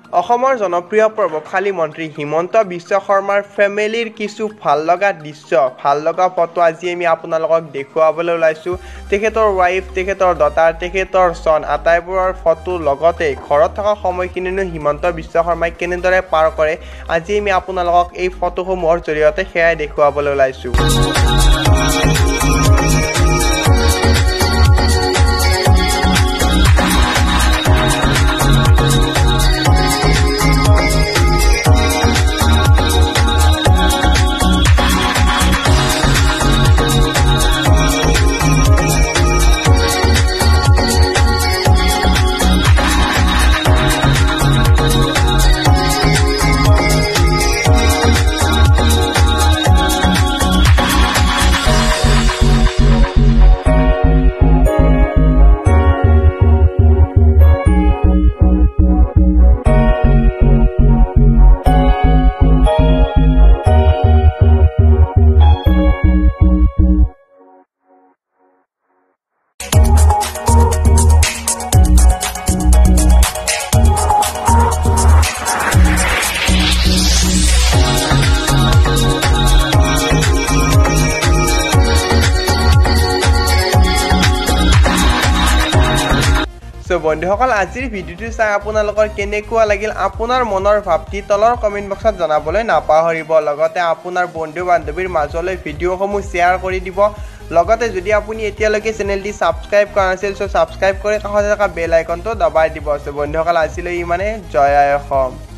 অসমৰ জনপ্ৰিয় প্ৰভাৱশালী মন্ত্ৰী হিমন্ত বিশ্ব শৰ্মাৰ ফেমিলিৰ কিছু ভাল লগা দৃশ্য ভাল লগা ফটো আজি আমি আপোনালোকক দেখুৱাবলৈ ওলাইছোঁ তেখেতৰ ৱাইফ তেখেতৰ ডটাৰ তেখেতৰ সন আটাইবোৰৰ ফটো লগতে ঘৰত থকা সময়খিনিনো হিমন্ত বিশ্ব শৰ্মাই কেনেদৰে পাৰ কৰে আজি আমি আপোনালোকক এই ফটোসমূহৰ জৰিয়তে সেয়াই দেখুৱাবলৈ ওলাইছোঁ বন্ধুসকল আজিৰ ভিডিঅ'টো চাই আপোনালোকৰ কেনেকুৱা লাগিল আপোনাৰ মনৰ ভাৱটি তলৰ কমেন্ট বক্সত জনাবলৈ নাপাহৰিব লগতে আপোনাৰ বন্ধু বান্ধৱীৰ মাজলৈ ভিডিঅ'সমূহ শ্বেয়াৰ কৰি দিব লগতে যদি আপুনি এতিয়ালৈকে চেনেলটি সাবস্ক্ৰাইব কৰা নাছিল সো সাবস্ক্ৰাইব কৰি কাষতে থকা বেল আইকনটো দবাই দিব বন্ধুসকল আজিলৈ ইমানে জয় আই অসম